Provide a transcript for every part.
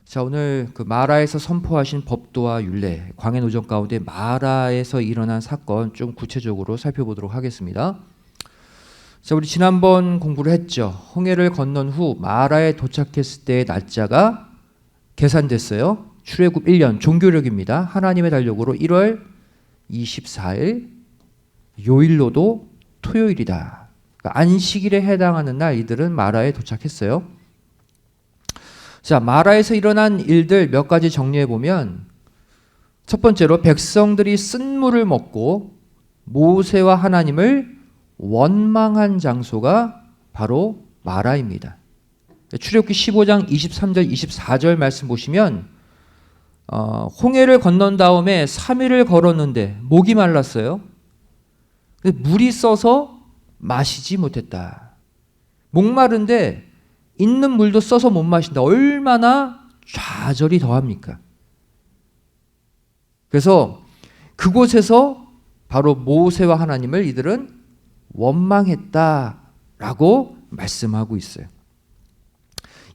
자, 오늘 그 마라에서 선포하신 법도와 율례, 광해 노정 가운데 마라에서 일어난 사건 좀 구체적으로 살펴보도록 하겠습니다. 자, 우리 지난번 공부를 했죠. 홍해를 건넌 후 마라에 도착했을 때의 날짜가 계산됐어요. 출애굽 1년 종교력입니다. 하나님의 달력으로 1월 24일, 요일로도 토요일이다. 그러니까 안식일에 해당하는 날 이들은 마라에 도착했어요. 자, 마라에서 일어난 일들 몇 가지 정리해 보면, 첫 번째로 백성들이 쓴물을 먹고 모세와 하나님을 원망한 장소가 바로 마라입니다. 출애굽기 15장 23절 24절 말씀 보시면 홍해를 건넌 다음에 3일을 걸었는데 목이 말랐어요. 근데 물이 써서 마시지 못했다. 목마른데 있는 물도 써서 못 마신다. 얼마나 좌절이 더합니까? 그래서 그곳에서 바로 모세와 하나님을 이들은 원망했다라고 말씀하고 있어요.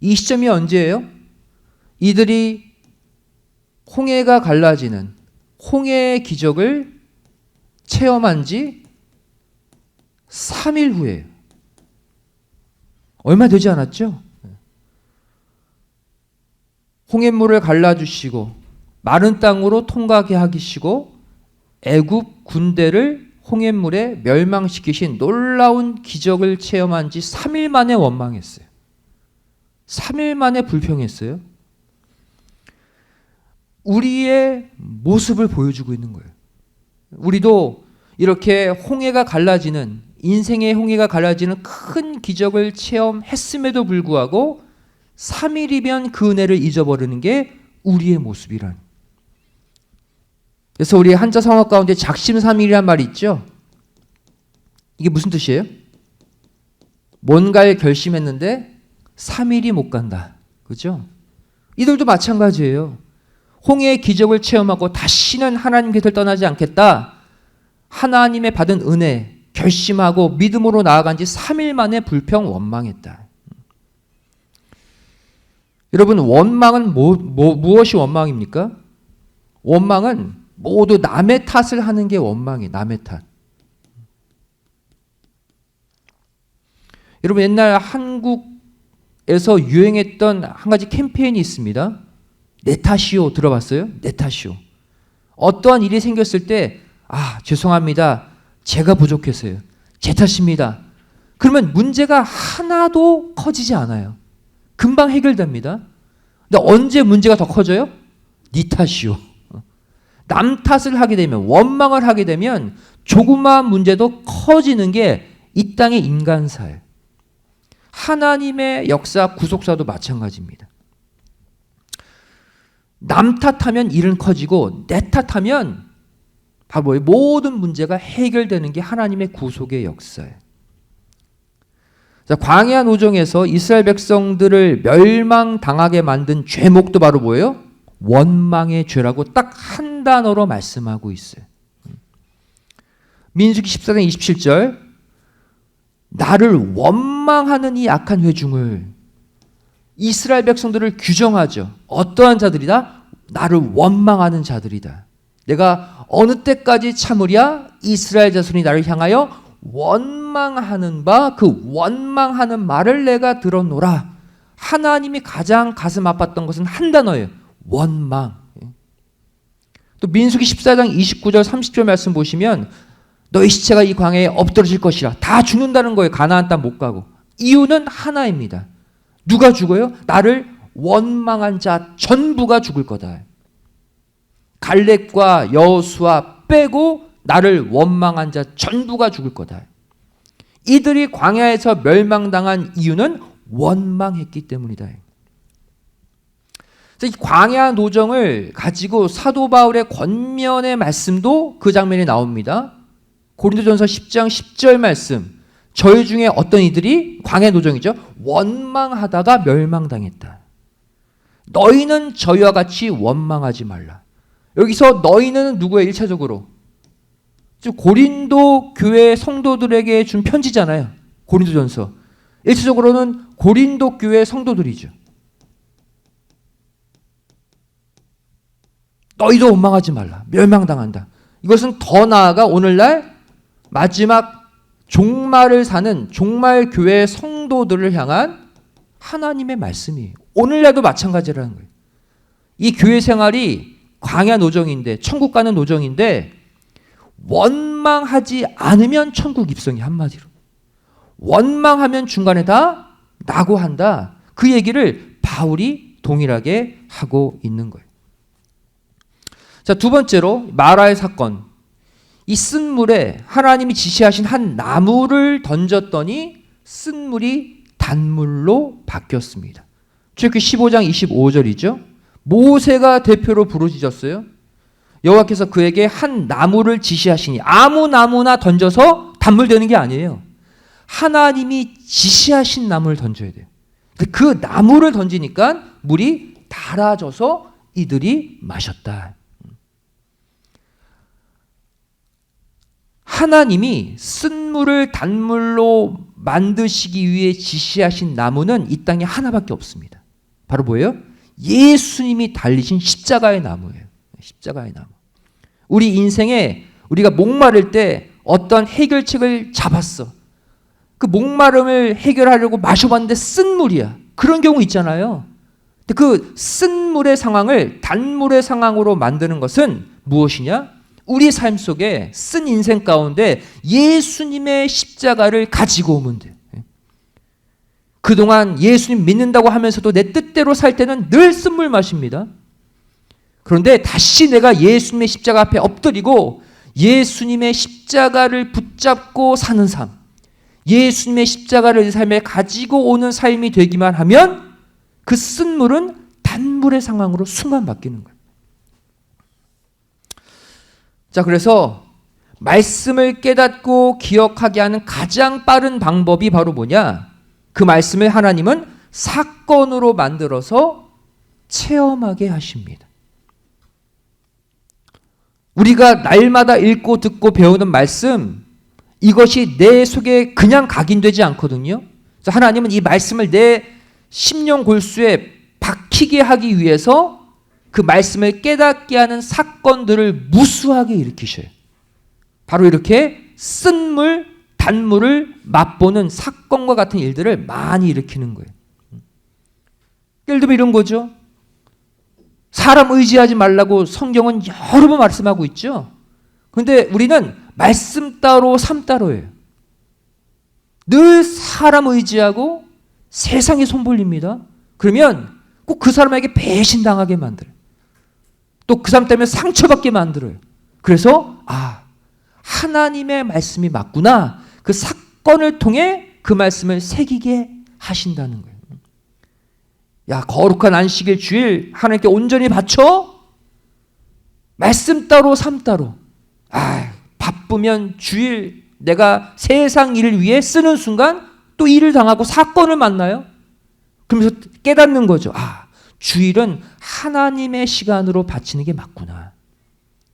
이 시점이 언제예요? 이들이 홍해가 갈라지는 홍해의 기적을 체험한 지 3일 후예요. 얼마 되지 않았죠? 홍해물을 갈라주시고 마른 땅으로 통과하게 하시고 애굽 군대를 홍해물에 멸망시키신 놀라운 기적을 체험한 지 3일 만에 원망했어요. 3일 만에 불평했어요. 우리의 모습을 보여주고 있는 거예요. 우리도 이렇게 홍해가 갈라지는, 인생의 홍해가 갈라지는 큰 기적을 체험했음에도 불구하고 3일이면 그 은혜를 잊어버리는 게 우리의 모습이란. 그래서 우리 한자 성어 가운데 작심삼일이란 말이 있죠. 이게 무슨 뜻이에요? 뭔가를 결심했는데 3일이 못 간다. 그죠? 이들도 마찬가지예요. 홍해의 기적을 체험하고 다시는 하나님 곁을 떠나지 않겠다. 하나님의 받은 은혜, 결심하고 믿음으로 나아간 지 3일 만에 불평 원망했다. 여러분, 원망은 무엇이 원망입니까? 원망은 모두 남의 탓을 하는 게 원망이에요. 남의 탓. 여러분, 옛날 한국에서 유행했던 한 가지 캠페인이 있습니다. 내 탓이요. 들어봤어요? 내 탓이요. 어떠한 일이 생겼을 때 죄송합니다. 제가 부족해서요. 제 탓입니다. 그러면 문제가 하나도 커지지 않아요. 금방 해결됩니다. 근데 언제 문제가 더 커져요? 네 탓이요. 남 탓을 하게 되면, 원망을 하게 되면 조그마한 문제도 커지는 게 이 땅의 인간사예요. 하나님의 역사, 구속사도 마찬가지입니다. 남 탓하면 일은 커지고 내 탓하면 바로 모든 문제가 해결되는 게 하나님의 구속의 역사예요. 자, 광야 노정에서 이스라엘 백성들을 멸망당하게 만든 죄목도 바로 뭐예요? 원망의 죄라고 딱 한 단어로 말씀하고 있어요. 민수기 14장 27절, 나를 원망하는 이 악한 회중을, 이스라엘 백성들을 규정하죠. 어떠한 자들이다? 나를 원망하는 자들이다. 내가 어느 때까지 참으랴? 이스라엘 자손이 나를 향하여 원망하는 바, 그 원망하는 말을 내가 들었노라. 하나님이 가장 가슴 아팠던 것은 한 단어예요. 원망. 또 민수기 14장 29절 30절 말씀 보시면 너희 시체가 이 광야에 엎드러질 것이라. 다 죽는다는 거예요. 가나안 땅 못 가고. 이유는 하나입니다. 누가 죽어요? 나를 원망한 자 전부가 죽을 거다. 갈렙과 여호수아 빼고 나를 원망한 자 전부가 죽을 거다. 이들이 광야에서 멸망당한 이유는 원망했기 때문이다. 이 광야 노정을 가지고 사도 바울의 권면의 말씀도 그 장면에 나옵니다. 고린도전서 10장 10절 말씀. 저희 중에 어떤 이들이, 광야 노정이죠, 원망하다가 멸망당했다. 너희는 저희와 같이 원망하지 말라. 여기서 너희는 누구예요? 1차적으로 고린도 교회 성도들에게 준 편지잖아요. 고린도전서. 1차적으로는 고린도 교회 성도들이죠. 너희도 원망하지 말라. 멸망당한다. 이것은 더 나아가 오늘날 마지막 종말을 사는 종말 교회 성도들을 향한 하나님의 말씀이에요. 오늘날도 마찬가지라는 거예요. 이 교회 생활이 광야 노정인데, 천국 가는 노정인데, 원망하지 않으면 천국 입성이, 한마디로. 원망하면 중간에 다 낙오한다. 그 얘기를 바울이 동일하게 하고 있는 거예요. 자, 두 번째로 마라의 사건. 이 쓴물에 하나님이 지시하신 한 나무를 던졌더니 쓴물이 단물로 바뀌었습니다. 출애굽기 15장 25절이죠. 모세가 대표로 부르짖었어요. 여호와께서 그에게 한 나무를 지시하시니, 아무 나무나 던져서 단물 되는 게 아니에요. 하나님이 지시하신 나무를 던져야 돼요. 그 나무를 던지니까 물이 달아져서 이들이 마셨다. 하나님이 쓴물을 단물로 만드시기 위해 지시하신 나무는 이 땅에 하나밖에 없습니다. 바로 뭐예요? 예수님이 달리신 십자가의 나무예요. 십자가의 나무. 우리 인생에 우리가 목마를 때 어떤 해결책을 잡았어. 그 목마름을 해결하려고 마셔봤는데 쓴 물이야. 그런 경우 있잖아요. 근데 그 쓴 물의 상황을 단물의 상황으로 만드는 것은 무엇이냐? 우리 삶 속에 쓴 인생 가운데 예수님의 십자가를 가지고 오면 돼요. 그동안 예수님 믿는다고 하면서도 내 뜻대로 살 때는 늘 쓴물 마십니다. 그런데 다시 내가 예수님의 십자가 앞에 엎드리고 예수님의 십자가를 붙잡고 사는 삶, 예수님의 십자가를 내 삶에 가지고 오는 삶이 되기만 하면 그 쓴물은 단물의 상황으로 순간 바뀌는 거예요. 자, 그래서 말씀을 깨닫고 기억하게 하는 가장 빠른 방법이 바로 뭐냐? 그 말씀을 하나님은 사건으로 만들어서 체험하게 하십니다. 우리가 날마다 읽고 듣고 배우는 말씀, 이것이 내 속에 그냥 각인되지 않거든요. 그래서 하나님은 이 말씀을 내 심령 골수에 박히게 하기 위해서 그 말씀을 깨닫게 하는 사건들을 무수하게 일으키셔요. 바로 이렇게 쓴물, 단물을 맛보는 사건과 같은 일들을 많이 일으키는 거예요. 예를 들면 이런 거죠. 사람 의지하지 말라고 성경은 여러 번 말씀하고 있죠. 그런데 우리는 말씀 따로 삶 따로예요. 늘 사람 의지하고 세상에 손 벌립니다. 그러면 꼭 그 사람에게 배신당하게 만들어요. 또 그 사람 때문에 상처받게 만들어요. 그래서 하나님의 말씀이 맞구나. 그 사건을 통해 그 말씀을 새기게 하신다는 거예요. 야, 거룩한 안식일 주일 하나님께 온전히 바쳐? 말씀 따로 삶 따로. 바쁘면 주일 내가 세상 일을 위해 쓰는 순간 또 일을 당하고 사건을 만나요. 그러면서 깨닫는 거죠. 주일은 하나님의 시간으로 바치는 게 맞구나.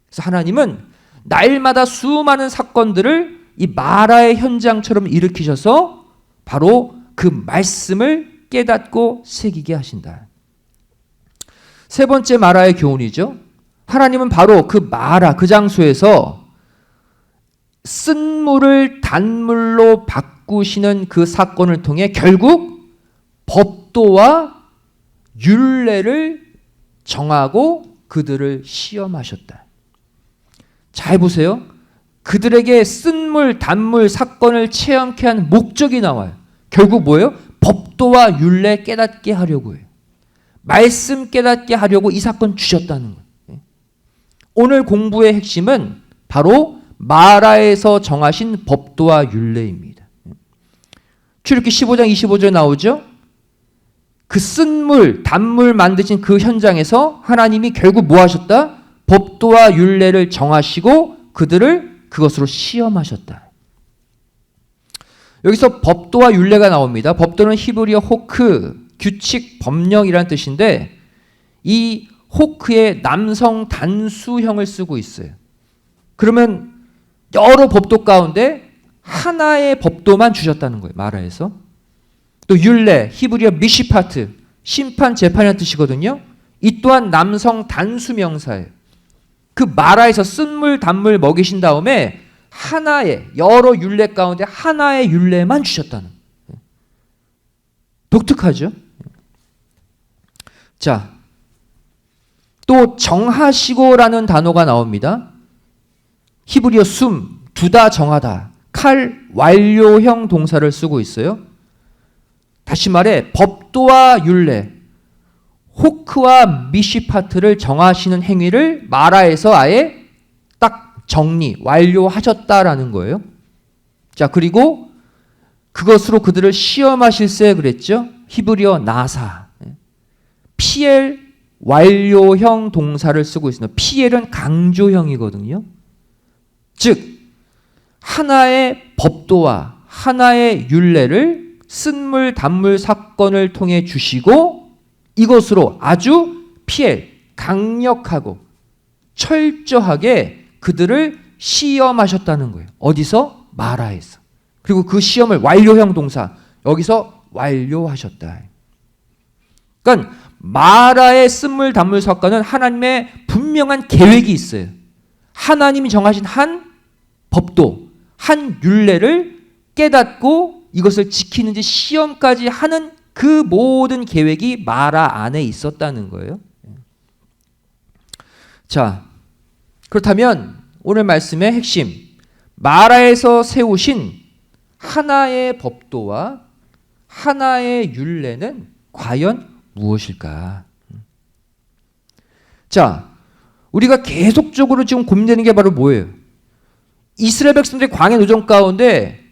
그래서 하나님은 날마다 수많은 사건들을 이 마라의 현장처럼 일으키셔서 바로 그 말씀을 깨닫고 새기게 하신다. 세 번째 마라의 교훈이죠. 하나님은 바로 그 마라, 그 장소에서 쓴물을 단물로 바꾸시는 그 사건을 통해 결국 법도와 율례를 정하고 그들을 시험하셨다. 잘 보세요. 그들에게 쓴물, 단물 사건을 체험케 한 목적이 나와요. 결국 뭐예요? 법도와 율례 깨닫게 하려고 해요. 말씀 깨닫게 하려고 이 사건 주셨다는 거예요. 오늘 공부의 핵심은 바로 마라에서 정하신 법도와 율례입니다. 출애굽기 15장 25절에 나오죠. 그 쓴물, 단물 만드신 그 현장에서 하나님이 결국 뭐 하셨다? 법도와 율례를 정하시고 그들을 그것으로 시험하셨다. 여기서 법도와 율례가 나옵니다. 법도는 히브리어 호크, 규칙, 법령이라는 뜻인데 이 호크에 남성 단수형을 쓰고 있어요. 그러면 여러 법도 가운데 하나의 법도만 주셨다는 거예요. 마라에서. 또 율례, 히브리어 미시파트, 심판, 재판이라는 뜻이거든요. 이 또한 남성 단수 명사예요. 그 마라에서 쓴물 단물 먹이신 다음에 하나의 여러 율례 가운데 하나의 율례만 주셨다는. 독특하죠? 자, 또 정하시고라는 단어가 나옵니다. 히브리어 두다 정하다. 칼 완료형 동사를 쓰고 있어요. 다시 말해 법도와 율례, 호크와 미시파트를 정하시는 행위를 마라에서 아예 딱 정리, 완료하셨다라는 거예요. 자, 그리고 그것으로 그들을 시험하실세 그랬죠. 히브리어 나사. 피엘 완료형 동사를 쓰고 있습니다. 피엘은 강조형이거든요. 즉 하나의 법도와 하나의 율례를 쓴물 단물 사건을 통해 주시고 이것으로 아주 피엘 강력하고 철저하게 그들을 시험하셨다는 거예요. 어디서? 마라에서. 그리고 그 시험을 완료형 동사 여기서 완료하셨다. 그러니까 마라의 쓴물 단물 사건은 하나님의 분명한 계획이 있어요. 하나님이 정하신 한 법도, 한 율례를 깨닫고 이것을 지키는지 시험까지 하는 그 모든 계획이 마라 안에 있었다는 거예요. 자, 그렇다면 오늘 말씀의 핵심, 마라에서 세우신 하나의 법도와 하나의 율례는 과연 무엇일까? 자, 우리가 계속적으로 지금 고민되는 게 바로 뭐예요? 이스라엘 백성들의 광야 노정 가운데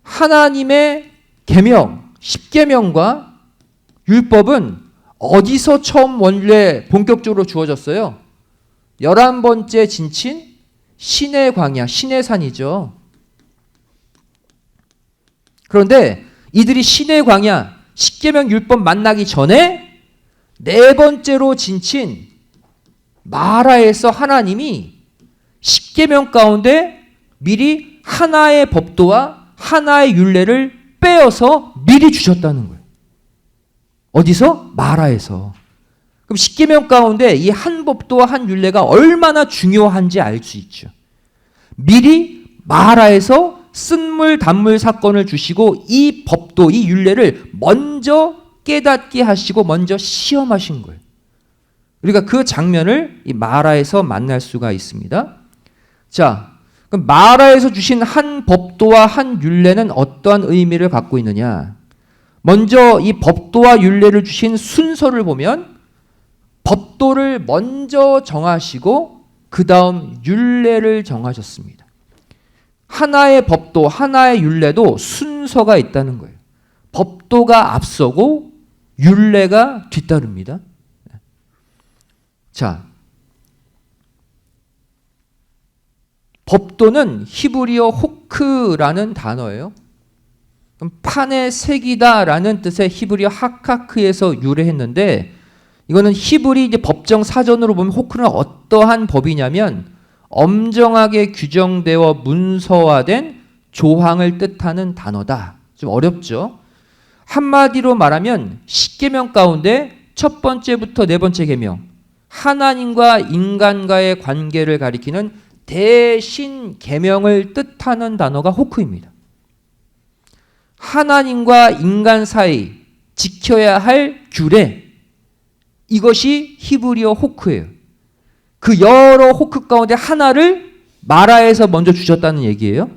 하나님의 계명, 십계명과 율법은 어디서 처음 원래 본격적으로 주어졌어요? 11번째 진친 시내 광야, 시내산이죠. 그런데 이들이 시내 광야, 십계명 율법 만나기 전에 네 번째로 진친 마라에서 하나님이 십계명 가운데 미리 하나의 법도와 하나의 율례를 빼어서 미리 주셨다는 거예요. 어디서? 마라에서. 그럼 십계명 가운데 이 한 법도와 한 율례가 얼마나 중요한지 알 수 있죠. 미리 마라에서 쓴물 단물 사건을 주시고 이 법도, 이 율례를 먼저 깨닫게 하시고 먼저 시험하신 거예요. 우리가 그 장면을 이 마라에서 만날 수가 있습니다. 자, 그럼 마라에서 주신 한 법도와 한 율례는 어떠한 의미를 갖고 있느냐? 먼저 이 법도와 율례를 주신 순서를 보면 법도를 먼저 정하시고 그 다음 율례를 정하셨습니다. 하나의 법도, 하나의 율례도 순서가 있다는 거예요. 법도가 앞서고 율례가 뒤따릅니다. 자, 법도는 히브리어 호크라는 단어예요. 그럼 판의 색이다라는 뜻의 히브리어 하카크에서 유래했는데 이거는 히브리 이제 법정 사전으로 보면 호크는 어떠한 법이냐면 엄정하게 규정되어 문서화된 조항을 뜻하는 단어다. 좀 어렵죠? 한마디로 말하면 십계명 가운데 첫 번째부터 네 번째 계명, 하나님과 인간과의 관계를 가리키는 대신 계명을 뜻하는 단어가 호크입니다. 하나님과 인간 사이 지켜야 할 규례, 이것이 히브리어 호크예요. 그 여러 호크 가운데 하나를 마라에서 먼저 주셨다는 얘기예요.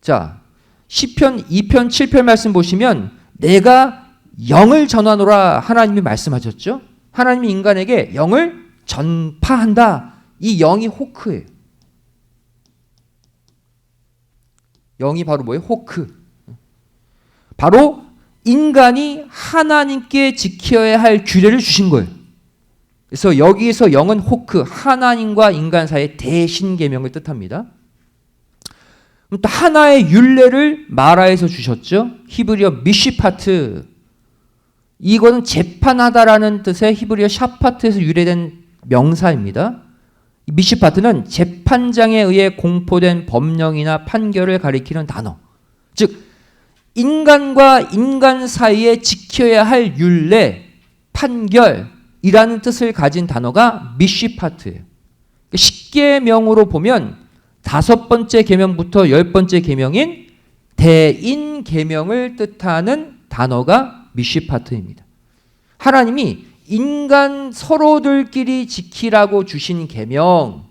자, 시편 2편 7편 말씀 보시면 내가 영을 전하노라 하나님이 말씀하셨죠. 하나님이 인간에게 영을 전파한다. 이 영이 호크예요. 영이 바로 뭐예요? 호크. 바로 인간이 하나님께 지켜야 할 규례를 주신 거예요. 그래서 여기에서 영은 호크, 하나님과 인간 사이의 대신 계명을 뜻합니다. 또 하나의 율례를 마라에서 주셨죠. 히브리어 미시파트. 이거는 재판하다라는 뜻의 히브리어 샤파트에서 유래된 명사입니다. 미시파트는 재판장에 의해 공포된 법령이나 판결을 가리키는 단어. 즉 인간과 인간 사이에 지켜야 할 율례, 판결이라는 뜻을 가진 단어가 미시파트예요. 십계명으로 보면 5번째 계명부터 10번째 계명인 대인계명을 뜻하는 단어가 미시파트입니다. 하나님이 인간 서로들끼리 지키라고 주신 계명,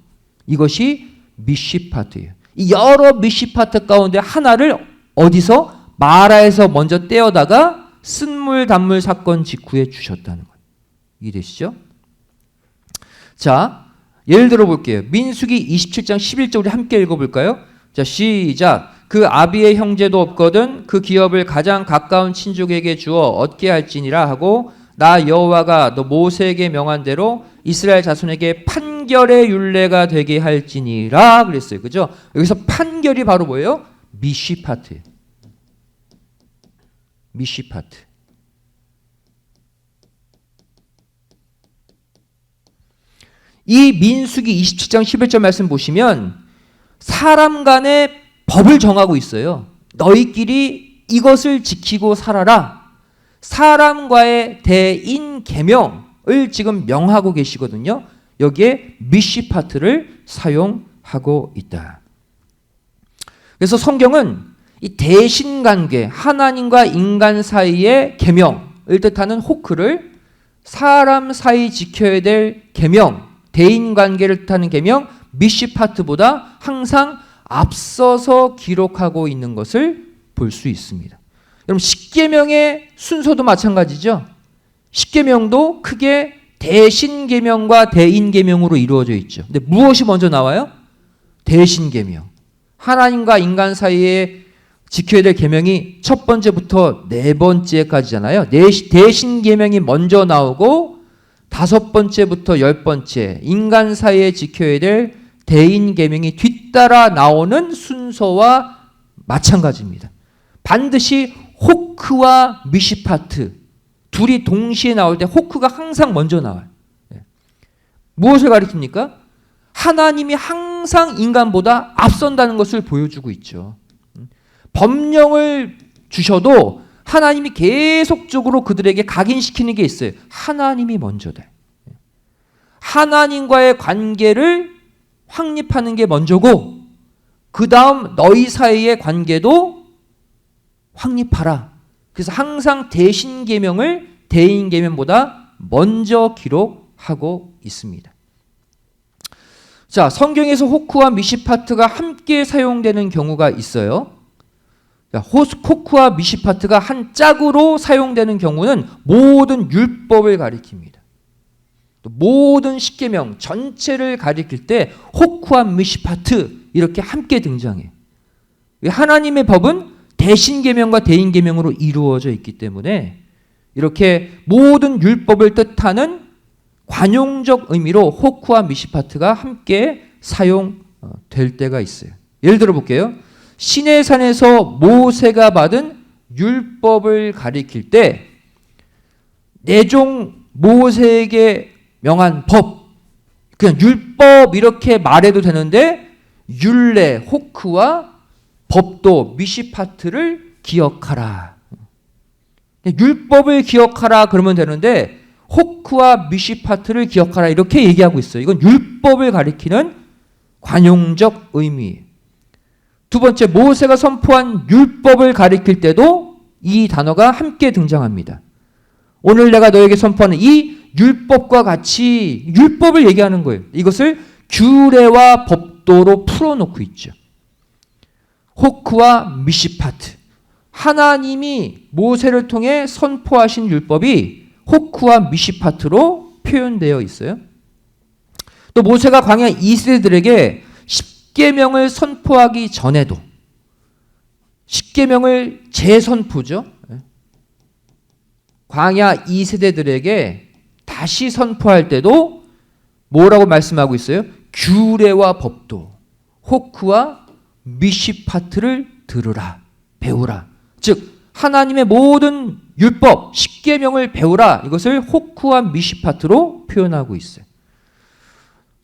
이것이 미시파트예요. 이 여러 미시파트 가운데 하나를 어디서? 마라에서 먼저 떼어다가 쓴물단물 사건 직후에 주셨다는 거예요. 이해되시죠? 자, 예를 들어 볼게요. 민수기 27장 11절 우리 함께 읽어볼까요? 자, 시작. 그 아비의 형제도 없거든 그 기업을 가장 가까운 친족에게 주어 얻게 할지니라 하고 나 여호와가 너 모세에게 명한 대로 이스라엘 자손에게 판결의 율례가 되게 할지니라 그랬어요. 그죠? 여기서 판결이 바로 뭐예요? 미시파트예요. 미시파트. 이 민수기 27장 11절 말씀 보시면 사람 간의 법을 정하고 있어요. 너희끼리 이것을 지키고 살아라. 사람과의 대인 계명을 지금 명하고 계시거든요. 여기에 미시파트를 사용하고 있다. 그래서 성경은 이 대신관계, 하나님과 인간 사이의 계명을 뜻하는 호크를 사람 사이 지켜야 될 계명, 대인관계를 뜻하는 계명, 미시파트보다 항상 앞서서 기록하고 있는 것을 볼 수 있습니다. 여러분, 십계명의 순서도 마찬가지죠. 십계명도 크게 대신계명과 대인계명으로 이루어져 있죠. 근데 무엇이 먼저 나와요? 대신계명. 하나님과 인간 사이에 지켜야 될 계명이 첫 번째부터 네 번째까지잖아요. 대신계명이 먼저 나오고 5번째부터 10번째 인간 사이에 지켜야 될 대인계명이 뒤따라 나오는 순서와 마찬가지입니다. 반드시 호크와 미시파트 둘이 동시에 나올 때 호크가 항상 먼저 나와요. 무엇을 가리킵니까? 하나님이 항상 인간보다 앞선다는 것을 보여주고 있죠. 법령을 주셔도 하나님이 계속적으로 그들에게 각인시키는 게 있어요. 하나님이 먼저다. 하나님과의 관계를 확립하는 게 먼저고 그 다음 너희 사이의 관계도 확립하라. 그래서 항상 대신계명을 대인계명보다 먼저 기록하고 있습니다. 자, 성경에서 호크와 미시파트가 함께 사용되는 경우가 있어요. 자, 호크와 미시파트가 한 짝으로 사용되는 경우는 모든 율법을 가리킵니다. 또 모든 십계명 전체를 가리킬 때 호크와 미시파트 이렇게 함께 등장해요. 하나님의 법은 대신계명과 대인계명으로 이루어져 있기 때문에 이렇게 모든 율법을 뜻하는 관용적 의미로 호크와 미시파트가 함께 사용될 때가 있어요. 예를 들어 볼게요. 시내산에서 모세가 받은 율법을 가리킬 때 내종 모세에게 명한 법, 그냥 율법 이렇게 말해도 되는데 율례, 호크와 법도 미시파트를 기억하라. 율법을 기억하라 그러면 되는데 호크와 미시파트를 기억하라 이렇게 얘기하고 있어요. 이건 율법을 가리키는 관용적 의미예요. 두 번째, 모세가 선포한 율법을 가리킬 때도 이 단어가 함께 등장합니다. 오늘 내가 너에게 선포하는 이 율법과 같이 율법을 얘기하는 거예요. 이것을 규례와 법도로 풀어놓고 있죠. 호크와 미시파트. 하나님이 모세를 통해 선포하신 율법이 호크와 미시파트로 표현되어 있어요. 또 모세가 광야 2세대들에게 십계명을 선포하기 전에도 십계명을 재선포죠. 광야 2세대들에게 다시 선포할 때도 뭐라고 말씀하고 있어요? 규례와 법도, 호크와 미시파트를 들으라, 배우라. 즉 하나님의 모든 율법, 십계명을 배우라. 이것을 호크와 미시파트로 표현하고 있어요.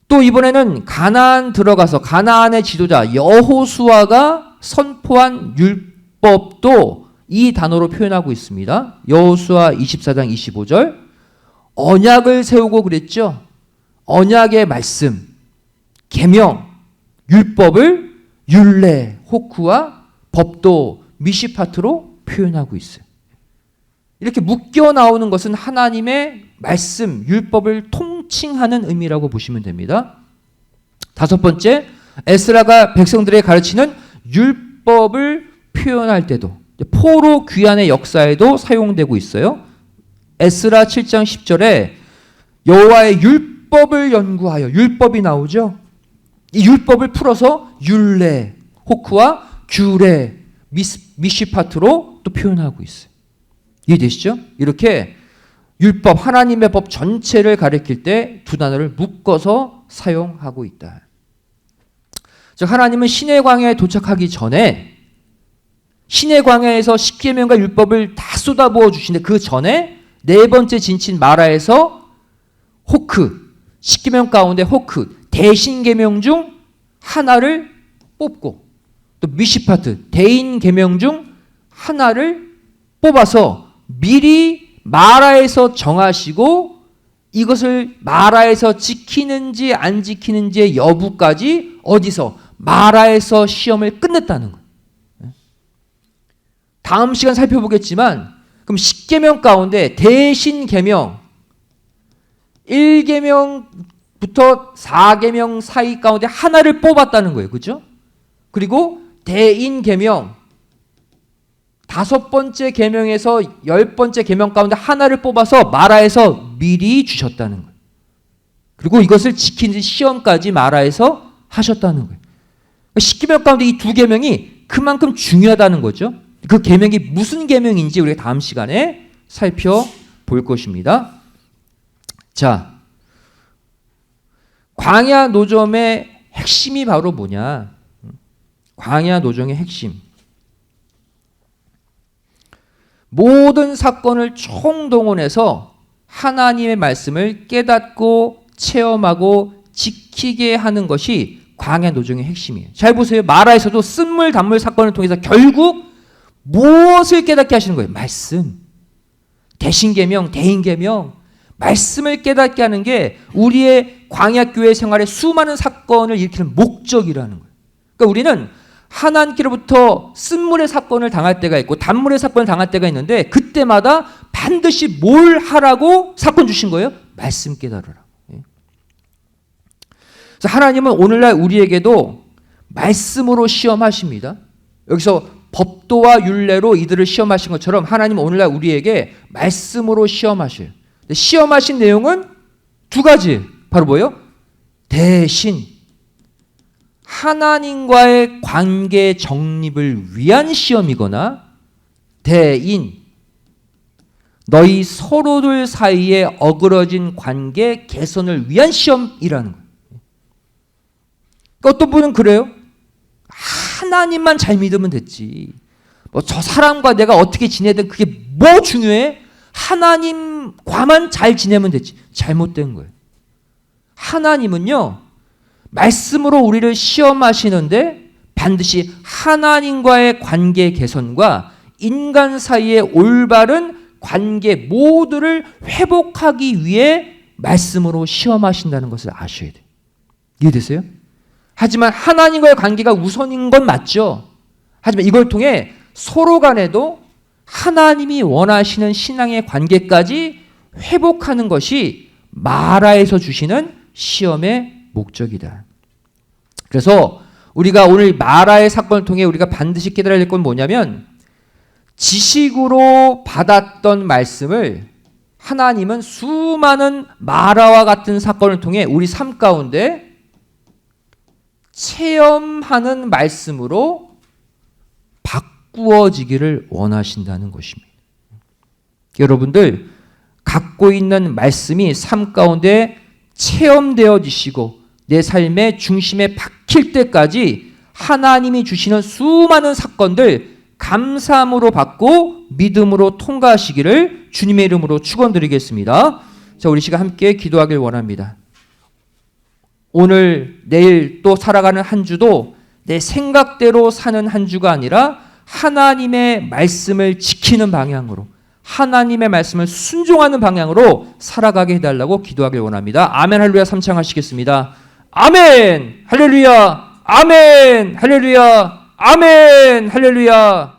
또 이번에는 가나안 들어가서 가나안의 지도자 여호수아가 선포한 율법도 이 단어로 표현하고 있습니다. 여호수아 24장 25절 언약을 세우고 그랬죠. 언약의 말씀. 계명, 율법을 율례, 호크와 법도, 미시파트로 표현하고 있어요. 이렇게 묶여 나오는 것은 하나님의 말씀, 율법을 통칭하는 의미라고 보시면 됩니다. 다섯 번째, 에스라가 백성들에게 가르치는 율법을 표현할 때도 포로 귀환의 역사에도 사용되고 있어요. 에스라 7장 10절에 여호와의 율법을 연구하여, 율법이 나오죠. 이 율법을 풀어서 율례, 호크와 규례, 미시파트로 또 표현하고 있어요. 이해되시죠? 이렇게 율법, 하나님의 법 전체를 가리킬 때 두 단어를 묶어서 사용하고 있다. 즉 하나님은 시내 광야에 도착하기 전에 시내 광야에서 십계명과 율법을 다 쏟아부어 주시는데 그 전에 네 번째 진친 마라에서 호크, 십계명 가운데 호크, 대신계명 중 하나를 뽑고 또 미시파트, 대인계명 중 하나를 뽑아서 미리 마라에서 정하시고 이것을 마라에서 지키는지 안 지키는지의 여부까지 어디서? 마라에서 시험을 끝냈다는 거예요. 다음 시간 살펴보겠지만 그럼 10계명 가운데 대신계명 1계명부터 4계명 사이 가운데 하나를 뽑았다는 거예요. 그렇죠? 그리고 대인계명 다섯 번째 계명에서 10번째 계명 가운데 하나를 뽑아서 마라에서 미리 주셨다는 거예요. 그리고 이것을 지키는 시험까지 마라에서 하셨다는 거예요. 10계명 가운데 이 두 계명이 그만큼 중요하다는 거죠. 그 계명이 무슨 계명인지 우리가 다음 시간에 살펴볼 것입니다. 자, 광야 노점의 핵심이 바로 뭐냐? 광야 노정의 핵심. 모든 사건을 총동원해서 하나님의 말씀을 깨닫고 체험하고 지키게 하는 것이 광야 노정의 핵심이에요. 잘 보세요. 마라에서도 쓴물 단물 사건을 통해서 결국 무엇을 깨닫게 하시는 거예요? 말씀. 대신계명, 대인계명, 말씀을 깨닫게 하는 게 우리의 광야교회 생활의 수많은 사건을 일으키는 목적이라는 거예요. 그러니까 우리는 하나님께로부터 쓴물의 사건을 당할 때가 있고 단물의 사건을 당할 때가 있는데 그때마다 반드시 뭘 하라고 사건 주신 거예요? 말씀 깨달으라. 그래서 하나님은 오늘날 우리에게도 말씀으로 시험하십니다. 여기서 법도와 율례로 이들을 시험하신 것처럼 하나님은 오늘날 우리에게 말씀으로 시험하셔요. 시험하신 내용은 두 가지. 바로 뭐예요? 대신 하나님과의 관계 정립을 위한 시험이거나 대인 너희 서로들 사이에 어그러진 관계 개선을 위한 시험이라는 거예요. 그러니까 어떤 분은 그래요. 하나님만 잘 믿으면 됐지. 뭐 저 사람과 내가 어떻게 지내든 그게 뭐 중요해? 하나님과만 잘 지내면 됐지. 잘못된 거예요. 하나님은요. 말씀으로 우리를 시험하시는데 반드시 하나님과의 관계 개선과 인간 사이의 올바른 관계 모두를 회복하기 위해 말씀으로 시험하신다는 것을 아셔야 돼요. 이해되세요? 하지만 하나님과의 관계가 우선인 건 맞죠. 하지만 이걸 통해 서로 간에도 하나님이 원하시는 신앙의 관계까지 회복하는 것이 마라에서 주시는 시험의 목적이다. 그래서 우리가 오늘 마라의 사건을 통해 우리가 반드시 깨달아야 될 건 뭐냐면 지식으로 받았던 말씀을 하나님은 수많은 마라와 같은 사건을 통해 우리 삶 가운데 체험하는 말씀으로 바꾸어지기를 원하신다는 것입니다. 여러분들 갖고 있는 말씀이 삶 가운데 체험되어지시고 내 삶의 중심에 박힐 때까지 하나님이 주시는 수많은 사건들 감사함으로 받고 믿음으로 통과하시기를 주님의 이름으로 축원드리겠습니다. 자, 우리 시간 함께 기도하길 원합니다. 오늘 내일 또 살아가는 한 주도 내 생각대로 사는 한 주가 아니라 하나님의 말씀을 지키는 방향으로 하나님의 말씀을 순종하는 방향으로 살아가게 해달라고 기도하길 원합니다. 아멘 할렐루야 3창 하시겠습니다. 아멘. 할렐루야. 아멘. 할렐루야. 아멘. 할렐루야.